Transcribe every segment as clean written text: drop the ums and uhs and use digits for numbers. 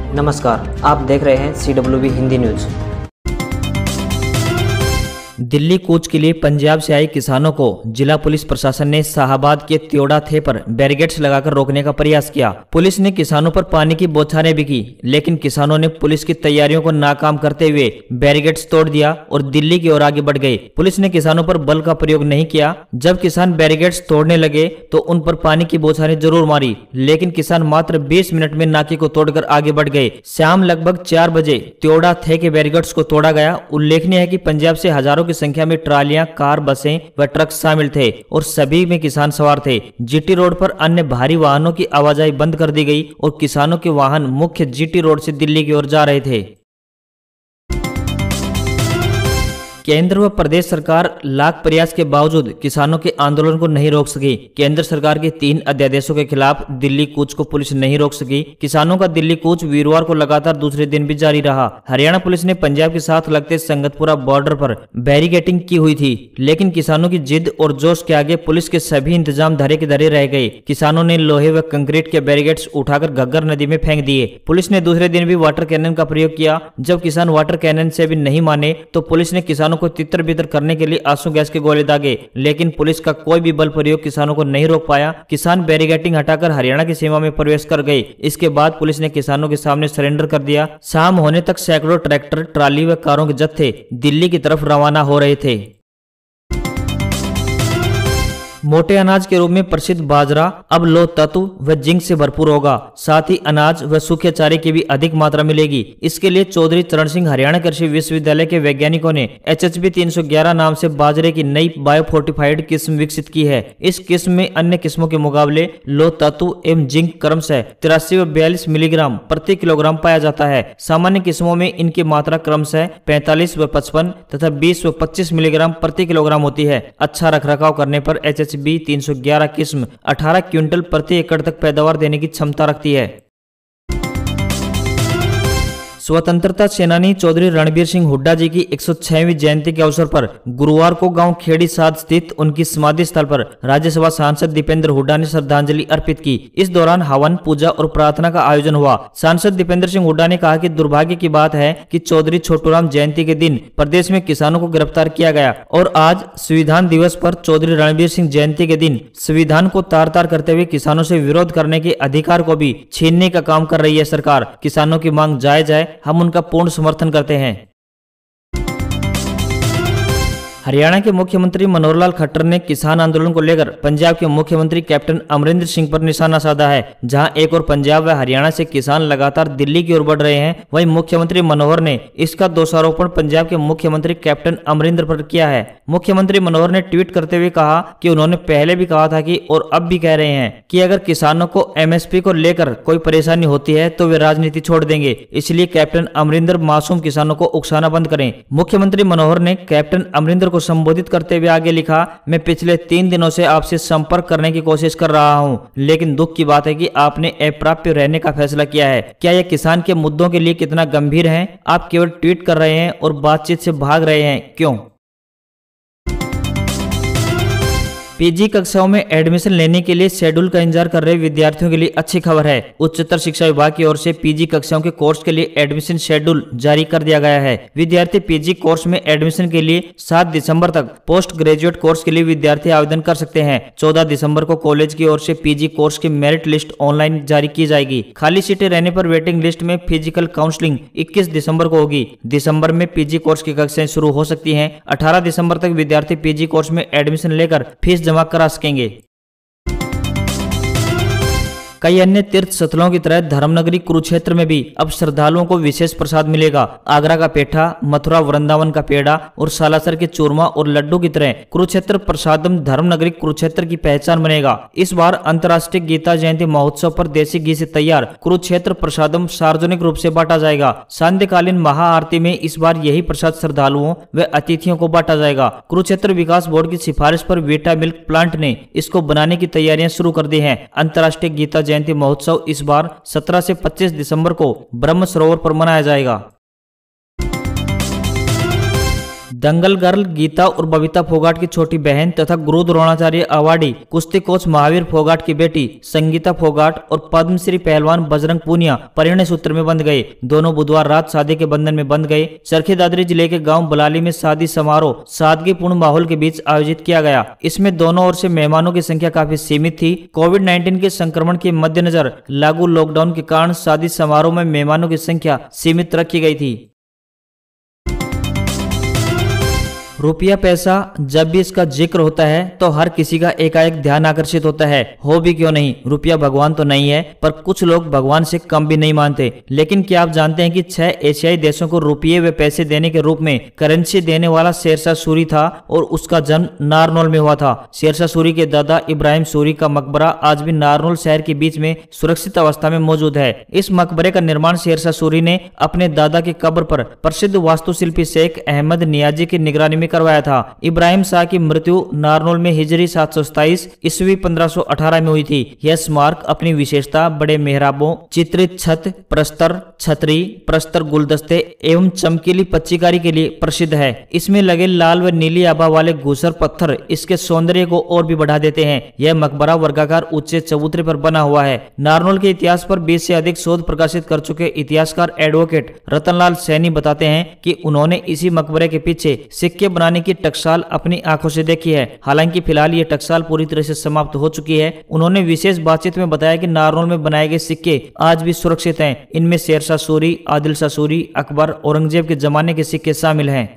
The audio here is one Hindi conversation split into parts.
नमस्कार, आप देख रहे हैं CWB हिंदी न्यूज। दिल्ली कूच के लिए पंजाब से आए किसानों को जिला पुलिस प्रशासन ने शाहबाद के त्योड़ा थे पर बैरिकेड्स लगाकर रोकने का प्रयास किया। पुलिस ने किसानों पर पानी की बौछारें भी की, लेकिन किसानों ने पुलिस की तैयारियों को नाकाम करते हुए बैरिकेड्स तोड़ दिया और दिल्ली की ओर आगे बढ़ गए। पुलिस ने किसानों पर बल का प्रयोग नहीं किया। जब किसान बैरिकेड्स तोड़ने लगे तो उन पर पानी की बौछारें जरूर मारी, लेकिन किसान मात्र 20 मिनट में नाके को तोड़कर आगे बढ़ गए। शाम लगभग 4 बजे त्योड़ा थे के बैरिकेड्स को तोड़ा गया। उल्लेखनीय है कि पंजाब से हजारों की संख्या में ट्रालियां, कार, बसें व ट्रक शामिल थे और सभी में किसान सवार थे। जीटी रोड पर अन्य भारी वाहनों की आवाजाही बंद कर दी गई और किसानों के वाहन मुख्य जीटी रोड से दिल्ली की ओर जा रहे थे। केंद्र व प्रदेश सरकार लाख प्रयास के बावजूद किसानों के आंदोलन को नहीं रोक सकी। केंद्र सरकार के 3 अध्यादेशों के खिलाफ दिल्ली कूच को पुलिस नहीं रोक सकी। किसानों का दिल्ली कूच वीरवार को लगातार दूसरे दिन भी जारी रहा। हरियाणा पुलिस ने पंजाब के साथ लगते संगतपुरा बॉर्डर पर बैरिकेडिंग की हुई थी, लेकिन किसानों की जिद और जोश के आगे पुलिस के सभी इंतजाम धरे के धरे रह गए। किसानों ने लोहे व कंक्रीट के बैरिकेड्स उठाकर घग्गर नदी में फेंक दिए। पुलिस ने दूसरे दिन भी वाटर कैनन का प्रयोग किया। जब किसान वाटर कैनन से भी नहीं माने तो पुलिस ने किसानों को तितर बितर करने के लिए आंसू गैस के गोले दागे, लेकिन पुलिस का कोई भी बल प्रयोग किसानों को नहीं रोक पाया। किसान बैरिकेडिंग हटाकर हरियाणा की सीमा में प्रवेश कर गए। इसके बाद पुलिस ने किसानों के सामने सरेंडर कर दिया। शाम होने तक सैकड़ों ट्रैक्टर, ट्राली व कारों के जत्थे दिल्ली की तरफ रवाना हो रहे थे। मोटे अनाज के रूप में प्रसिद्ध बाजरा अब लो तत्व व जिंक से भरपूर होगा। साथ ही अनाज व सूखे चारे की भी अधिक मात्रा मिलेगी। इसके लिए चौधरी चरण सिंह हरियाणा कृषि विश्वविद्यालय के वैज्ञानिकों ने HHB 311 नाम से बाजरे की नई बायोफोर्टिफाइड किस्म विकसित की है। इस किस्म में अन्य किस्मों के मुकाबले लो तत्व एवं जिंक क्रमशः 83 व 42 मिलीग्राम प्रति किलोग्राम पाया जाता है। सामान्य किस्मों में इनकी मात्रा क्रमशः 45 व 55 तथा 20 व 25 मिलीग्राम प्रति किलोग्राम होती है। अच्छा रखरखाव करने पर HHB 311 किस्म 18 क्विंटल प्रति एकड़ तक पैदावार देने की क्षमता रखती है। स्वतंत्रता सेनानी चौधरी रणबीर सिंह हुड्डा जी की 106वीं जयंती के अवसर पर गुरुवार को गांव खेड़ी साध स्थित उनकी समाधि स्थल पर राज्यसभा सांसद दीपेंद्र हुड्डा ने श्रद्धांजलि अर्पित की। इस दौरान हवन, पूजा और प्रार्थना का आयोजन हुआ। सांसद दीपेंद्र सिंह हुड्डा ने कहा कि दुर्भाग्य की बात है कि चौधरी छोटूराम जयंती के दिन प्रदेश में किसानों को गिरफ्तार किया गया और आज संविधान दिवस पर चौधरी रणबीर सिंह जयंती के दिन संविधान को तार तार करते हुए किसानों से विरोध करने के अधिकार को भी छीनने का काम कर रही है सरकार। किसानों की मांग जायज है, हम उनका पूर्ण समर्थन करते हैं। हरियाणा के मुख्यमंत्री मनोहर लाल खट्टर ने किसान आंदोलन को लेकर पंजाब के मुख्यमंत्री कैप्टन अमरिंदर सिंह पर निशाना साधा है। जहां एक और पंजाब व हरियाणा से किसान लगातार दिल्ली की ओर बढ़ रहे हैं, वहीं मुख्यमंत्री मनोहर ने इसका दोषारोपण पंजाब के मुख्यमंत्री कैप्टन अमरिंदर पर किया है। मुख्यमंत्री मनोहर ने ट्वीट करते हुए कहा कि उन्होंने पहले भी कहा था कि और अब भी कह रहे हैं कि अगर किसानों को MSP को लेकर कोई परेशानी होती है तो वे राजनीति छोड़ देंगे। इसलिए कैप्टन अमरिंदर मासूम किसानों को उकसाना बंद करें। मुख्यमंत्री मनोहर ने कैप्टन अमरिंदर को संबोधित करते हुए आगे लिखा, मैं पिछले 3 दिनों से आपसे संपर्क करने की कोशिश कर रहा हूं, लेकिन दुख की बात है कि आपने अप्राप्य रहने का फैसला किया है। क्या यह किसान के मुद्दों के लिए कितना गंभीर है? आप केवल ट्वीट कर रहे हैं और बातचीत से भाग रहे हैं, क्यों? पीजी कक्षाओं में एडमिशन लेने के लिए शेड्यूल का इंतजार कर रहे विद्यार्थियों के लिए अच्छी खबर है। उच्चतर शिक्षा विभाग की ओर से पीजी कक्षाओं के कोर्स के लिए एडमिशन शेड्यूल जारी कर दिया गया है। विद्यार्थी पीजी कोर्स में एडमिशन के लिए 7 दिसंबर तक, पोस्ट ग्रेजुएट कोर्स के लिए विद्यार्थी आवेदन कर सकते हैं। 14 दिसंबर को कॉलेज की ओर से पीजी कोर्स की मेरिट लिस्ट ऑनलाइन जारी की जाएगी। खाली सीटें रहने पर वेटिंग लिस्ट में फिजिकल काउंसलिंग 21 दिसंबर को होगी। दिसंबर में पीजी कोर्स की कक्षाएं शुरू हो सकती हैं। 18 दिसंबर तक विद्यार्थी पीजी कोर्स में एडमिशन लेकर फीस जमा करा सकेंगे। कई अन्य तीर्थ स्थलों की तरह धर्मनगरी कुरुक्षेत्र में भी अब श्रद्धालुओं को विशेष प्रसाद मिलेगा। आगरा का पेठा, मथुरा वृंदावन का पेड़ा और सालासर के चूरमा और लड्डू की तरह कुरुक्षेत्र प्रसादम धर्मनगरी कुरुक्षेत्र की पहचान बनेगा। इस बार अंतर्राष्ट्रीय गीता जयंती महोत्सव पर देसी घी से तैयार कुरुक्षेत्र प्रसादम सार्वजनिक रूप से बांटा जाएगा। सांध्यकालीन महाआरती में इस बार यही प्रसाद श्रद्धालुओं व अतिथियों को बांटा जाएगा। कुरुक्षेत्र विकास बोर्ड की सिफारिश पर वीटा मिल्क प्लांट ने इसको बनाने की तैयारियां शुरू कर दी हैं। अंतर्राष्ट्रीय गीता जयंती महोत्सव इस बार 17 से 25 दिसंबर को ब्रह्म सरोवर पर मनाया जाएगा। दंगल गर्ल गीता और बबीता फोगाट की छोटी बहन तथा गुरु द्रोणाचार्य अवार्डी कुश्ती कोच महावीर फोगाट की बेटी संगीता फोगाट और पद्मश्री पहलवान बजरंग पूनिया परिणय सूत्र में बंध गए। दोनों बुधवार रात शादी के बंधन में बंध गए। चरखी दादरी जिले के गांव बलाली में शादी समारोह सादगीपूर्ण माहौल के बीच आयोजित किया गया। इसमें दोनों ओर से मेहमानों की संख्या काफी सीमित थी। कोविड-19 के संक्रमण के मद्देनजर लागू लॉकडाउन के कारण शादी समारोह में मेहमानों की संख्या सीमित रखी गई थी। रुपया पैसा जब भी इसका जिक्र होता है तो हर किसी का एकाएक ध्यान आकर्षित होता है। हो भी क्यों नहीं, रुपया भगवान तो नहीं है, पर कुछ लोग भगवान से कम भी नहीं मानते। लेकिन क्या आप जानते हैं कि 6 एशियाई देशों को रुपये व पैसे देने के रूप में करेंसी देने वाला शेरशाह सूरी था और उसका जन्म नारनौल में हुआ था। शेरशाह सूरी के दादा इब्राहिम सूरी का मकबरा आज भी नारनौल शहर के बीच में सुरक्षित अवस्था में मौजूद है। इस मकबरे का निर्माण शेरशाह सूरी ने अपने दादा की कब्र पर प्रसिद्ध वास्तुशिल्पी शेख अहमद नियाजी की निगरानी में करवाया था। इब्राहिम शाह की मृत्यु नारनौल में हिजरी 727 ईस्वी 1518 में हुई थी। यह स्मारक अपनी विशेषता, बड़े मेहराबों, चित्रित छत, प्रस्तर, छतरी, प्रस्तर गुलदस्ते एवं चमकीली पच्चीकारी के लिए प्रसिद्ध है। इसमें लगे लाल व नीली आभा वाले घूसर पत्थर इसके सौंदर्य को और भी बढ़ा देते हैं। यह मकबरा वर्गाकार ऊंचे चबूतरे पर बना हुआ है। नारनौल के इतिहास पर 20 से अधिक शोध प्रकाशित कर चुके इतिहासकार एडवोकेट रतनलाल सैनी बताते हैं कि उन्होंने इसी मकबरे के पीछे सिक्के बनाने की टकसाल अपनी आंखों से देखी है। हालांकि फिलहाल ये टकसाल पूरी तरह से समाप्त हो चुकी है। उन्होंने विशेष बातचीत में बताया कि नारनौल में बनाए गए सिक्के आज भी सुरक्षित हैं। इनमें शेरशाह सूरी, आदिल शाह सूरी, अकबर, औरंगजेब के जमाने के सिक्के शामिल हैं।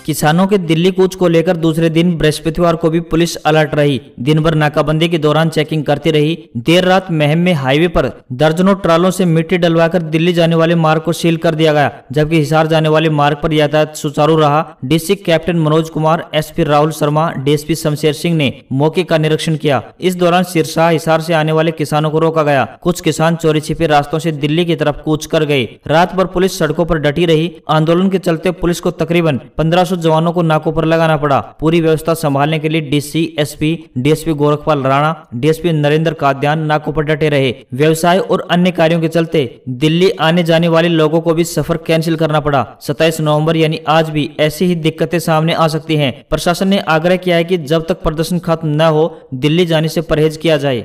किसानों के दिल्ली कूच को लेकर दूसरे दिन बृहस्पतिवार को भी पुलिस अलर्ट रही। दिन भर नाकाबंदी के दौरान चेकिंग करती रही। देर रात महम में हाईवे पर दर्जनों ट्रालों से मिट्टी डलवाकर दिल्ली जाने वाले मार्ग को सील कर दिया गया, जबकि हिसार जाने वाले मार्ग पर यातायात सुचारू रहा। DC captain Manoj Kumar, SP Rahul Sharma, DSP Shamsher Singh ने मौके का निरीक्षण किया। इस दौरान सिरसा, हिसार से आने वाले किसानों को रोका गया। कुछ किसान चोरी छिपे रास्तों से दिल्ली की तरफ कूच कर गए। रात भर पुलिस सड़कों पर डटी रही। आंदोलन के चलते पुलिस को तकरीबन 1500 जवानों को नाकों पर लगाना पड़ा। पूरी व्यवस्था संभालने के लिए DC, SP, DSP Gorakhpal Rana, DSP Narendra Kadyan नाकों पर डटे रहे। व्यवसाय और अन्य कार्यों के चलते दिल्ली आने जाने वाले लोगों को भी सफर कैंसिल करना पड़ा। 27 नवंबर यानी आज भी ऐसी ही दिक्कतें सामने आ सकती हैं। प्रशासन ने आग्रह किया है कि जब तक प्रदर्शन खत्म न हो दिल्ली जाने से परहेज किया जाए।